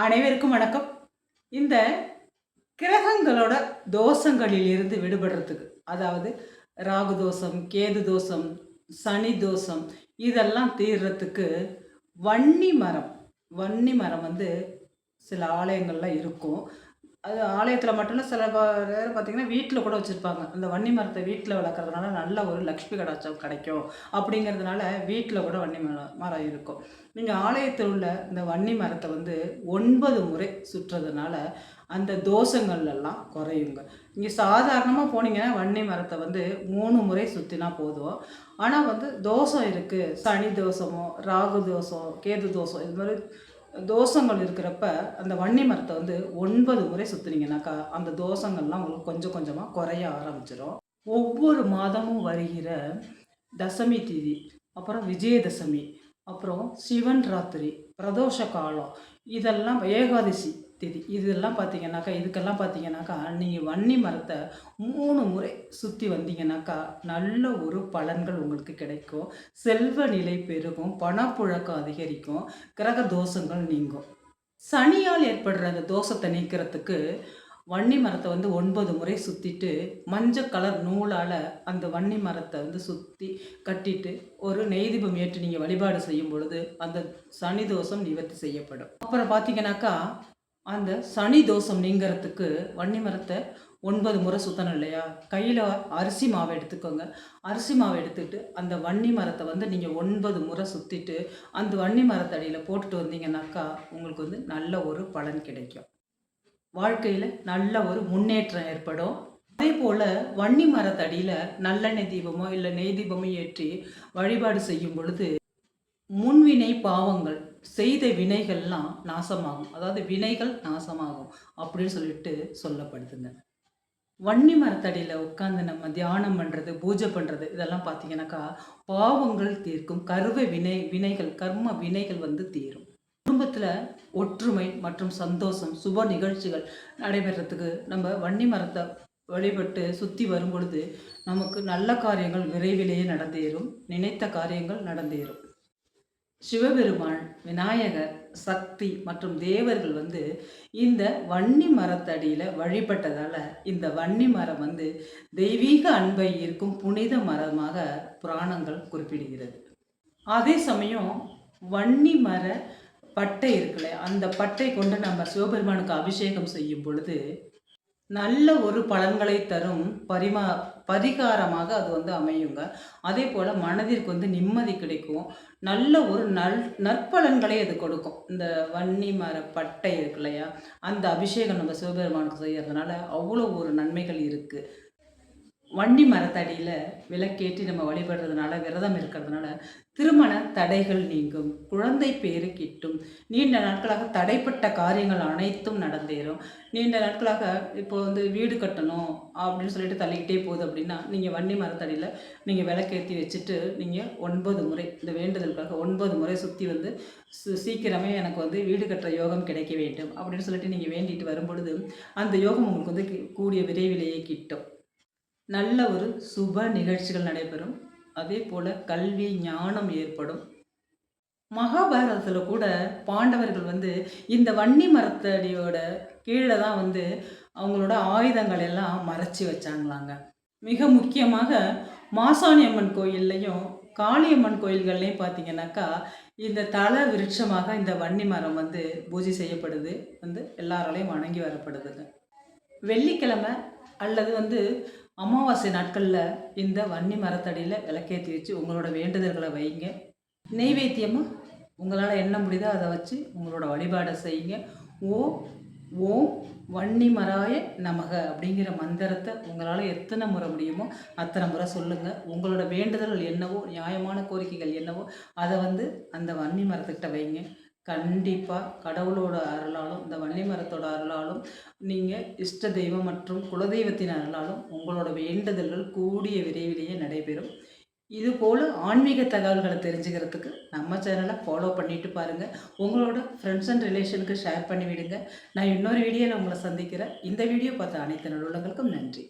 அனைவருக்கும் வணக்கம். இந்த கிரகங்களோட தோஷங்களில் இருந்து விடுபடுறதுக்கு, அதாவது ராகு தோஷம், கேது தோஷம், சனி தோஷம் இதெல்லாம் தீர்றதுக்கு வன்னி மரம் வன்னி மரம் வந்து சில ஆலயங்கள்ல இருக்கும். அது ஆலயத்தில் மட்டும் இல்லை, சில பேர் பார்த்தீங்கன்னா வீட்டில் கூட வச்சுருப்பாங்க. அந்த வன்னி மரத்தை வீட்டில் வளர்க்குறதுனால நல்ல ஒரு லக்ஷ்மி கடாட்சம் கிடைக்கும் அப்படிங்கிறதுனால வீட்டில் கூட வன்னி மரம் இருக்கும். நீங்கள் ஆலயத்தில் உள்ள இந்த வன்னி மரத்தை வந்து 9 முறை சுற்றுறதுனால அந்த தோஷங்கள் எல்லாம் குறையுங்க. நீங்கள் சாதாரணமாக போனீங்கன்னா வன்னி மரத்தை வந்து 3 முறை சுற்றினா போதும். ஆனால் வந்து தோஷம் இருக்குது, சனி தோஷமோ ராகு தோஷம் கேது தோஷம் இது மாதிரி தோஷங்கள் இருக்கிறப்ப அந்த வன்னி மரத்தை வந்து 9 முறை சுற்றுனீங்கனாக்கா அந்த தோஷங்கள்லாம் உங்களுக்கு கொஞ்சம் கொஞ்சமாக குறைய ஆரம்பிச்சிடும். ஒவ்வொரு மாதமும் வருகிற தசமி திதி, அப்புறம் விஜயதசமி, அப்புறம் சிவன் ராத்திரி, பிரதோஷ காலம், இதெல்லாம் ஏகாதசி திதி, இதெல்லாம் பார்த்தீங்கன்னாக்கா இதுக்கெல்லாம் பார்த்தீங்கன்னாக்கா நீங்கள் வன்னி மரத்தை 3 முறை சுற்றி வந்தீங்கன்னாக்கா நல்ல ஒரு பலன்கள் உங்களுக்கு கிடைக்கும். செல்வ நிலை பெருகும், பணப்புழக்கம் அதிகரிக்கும், கிரக தோஷங்கள் நீங்கும். சனியால் ஏற்படுற அந்த தோஷத்தை நீக்கிறதுக்கு வன்னி மரத்தை வந்து 9 முறை சுற்றிட்டு மஞ்சள் கலர் நூலால் அந்த வன்னி மரத்தை வந்து சுற்றி கட்டிட்டு ஒரு நெய் தீபம் ஏற்றி நீங்கள் வழிபாடு செய்யும் பொழுது அந்த சனி தோஷம் நிவர்த்தி செய்யப்படும். அப்புறம் பார்த்தீங்கன்னாக்கா அந்த சனி தோஷம் நீங்கிறதுக்கு வன்னி மரத்தை 9 முறை சுற்றணும் இல்லையா? கையில் அரிசி மாவை எடுத்துக்கோங்க. அரிசி மாவை எடுத்துக்கிட்டு அந்த வன்னி மரத்தை வந்து நீங்கள் 9 முறை சுற்றிட்டு அந்த வன்னி மரத்தடியில் போட்டுட்டு வந்தீங்கன்னாக்கா உங்களுக்கு வந்து நல்ல ஒரு பலன் கிடைக்கும். வாழ்க்கையில் நல்ல ஒரு முன்னேற்றம் ஏற்படும். அதே போல் வன்னி மரத்தடியில் நல்லெண்ணெய் தீபமோ இல்லை நெய் தீபமோ ஏற்றி வழிபாடு செய்யும் பொழுது முன்வினை பாவங்கள் செய்த வினைகள்லாம் நாசமாகும். அதாவது வினைகள் நாசமாகும் அப்படின்னு சொல்லிட்டு சொல்லப்படுதுங்க. வன்னி மரத்தடியில் உட்காந்து நம்ம தியானம் பண்ணுறது, பூஜை பண்ணுறது இதெல்லாம் பார்த்தீங்கன்னாக்கா பாவங்கள் தீர்க்கும். வினைகள் கர்ம வினைகள் வந்து தீரும். குடும்பத்தில் ஒற்றுமை மற்றும் சந்தோஷம், சுப நிகழ்ச்சிகள் நடைபெறத்துக்கு நம்ம வன்னி மரத்தை வழிபட்டு சுற்றி வரும் பொழுது நமக்கு நல்ல காரியங்கள் விரைவிலேயே நடந்தேறும். நினைத்த காரியங்கள் நடந்தேறும். சிவபெருமான், விநாயகர், சக்தி மற்றும் தேவர்கள் வந்து இந்த வன்னி மரத்தடியில் வழிபட்டதால் இந்த வன்னி மரம் வந்து தெய்வீக அன்பை ஈர்க்கும் புனித மரமாக புராணங்கள் குறிப்பிடுகிறது. அதே சமயம் வன்னி மர பட்டை இருக்குல்ல, அந்த பட்டை கொண்டு நம்ம சிவபெருமானுக்கு அபிஷேகம் செய்யும் பொழுது நல்ல ஒரு பலன்களை தரும் பரிகாரமாக அது வந்து அமையுங்க. அதே போல் மனதிற்கு வந்து நிம்மதி கிடைக்கும். நல்ல ஒரு நற்பலன்களை அது கொடுக்கும். இந்த வன்னி மர பட்டை இருக்கு இல்லையா, அந்த அபிஷேகம் நம்ம சிவபெருமானுக்கு செய்கிறதுனால அவ்வளோ ஒரு நன்மைகள் இருக்குது. வன்னி மரத்தடியில் விளக்கேற்றி நம்ம வழிபடுறதுனால, விரதம் இருக்கிறதுனால திருமண தடைகள் நீங்கும், குழந்தை பேறு கிட்டும், நீண்ட நாட்களாக தடைப்பட்ட காரியங்கள் அனைத்தும் நடந்தேறும். நீண்ட நாட்களாக இப்போ வந்து வீடு கட்டணும் அப்படின்னு சொல்லிட்டு தள்ளிக்கிட்டே போகுது அப்படின்னா நீங்கள் வன்னி மரத்தடியில் நீங்கள் விளக்கேற்றி வச்சுட்டு நீங்கள் 9 முறை இந்த வேண்டுதலுக்காக 9 முறை சுற்றி வந்து சீக்கிரமே எனக்கு வந்து வீடு கட்டுற யோகம் கிடைக்க வேண்டும் அப்படின்னு சொல்லிட்டு நீங்கள் வேண்டிட்டு வரும்பொழுது அந்த யோகம் உங்களுக்கு வந்து கூடிய விரைவிலேயே கிட்டும். நல்ல ஒரு சுப நிகழ்ச்சிகள் நடைபெறும். அதே போல் கல்வி ஞானம் ஏற்படும். மகாபாரதத்தில் கூட பாண்டவர்கள் வந்து இந்த வன்னி மரத்தடியோட கீழே தான் வந்து அவங்களோட ஆயுதங்கள் எல்லாம் மறைச்சி வச்சாங்களாங்க. மிக முக்கியமாக மாசாணி அம்மன் கோயில்லையும் காளியம்மன் கோயில்கள்லையும் பார்த்தீங்கன்னாக்கா இந்த தல விருட்சமாக இந்த வன்னி மரம் வந்து பூஜை செய்யப்படுது, வந்து எல்லாராலையும் வணங்கி வரப்படுதுங்க. வெள்ளிக்கிழமை அல்லது வந்து அமாவாசை நாட்களில் இந்த வன்னி மரத்தடியில் விளக்கேற்றி வச்சு உங்களோட வேண்டுதல்களை வைங்க. நெய்வேத்தியமாக உங்களால் என்ன முடியுதோ அதை வச்சு உங்களோட வழிபாடை செய்யுங்க. ஓம் வன்னி மராய நமக அப்படிங்கிற மந்திரத்தை உங்களால் எத்தனை முறை முடியுமோ அத்தனை முறை சொல்லுங்கள். உங்களோட வேண்டுதல்கள் என்னவோ, நியாயமான கோரிக்கைகள் என்னவோ அதை வந்து அந்த வன்னி மரத்துக்கிட்ட வைங்க. கண்டிப்பாக கடவுளோட அருளாலும் இந்த வன்னி மரத்தோட அருளாலும் நீங்கள் இஷ்ட தெய்வம் மற்றும் குலதெய்வத்தின் அருளாலும் உங்களோட வேண்டுதல்கள் கூடிய விரைவிலேயே நடைபெறும். இதுபோல் ஆன்மீக தகவல்களை தெரிஞ்சுக்கிறதுக்கு நம்ம சேனலை ஃபாலோ பண்ணிட்டு பாருங்கள். உங்களோட ஃப்ரெண்ட்ஸ் அண்ட் ரிலேஷனுக்கு ஷேர் பண்ணி விடுங்க. நான் இன்னொரு வீடியோவில் உங்களை சந்திக்கிறேன். இந்த வீடியோ பார்த்த அனைத்து நல்லுள்ளங்களுக்கும் நன்றி.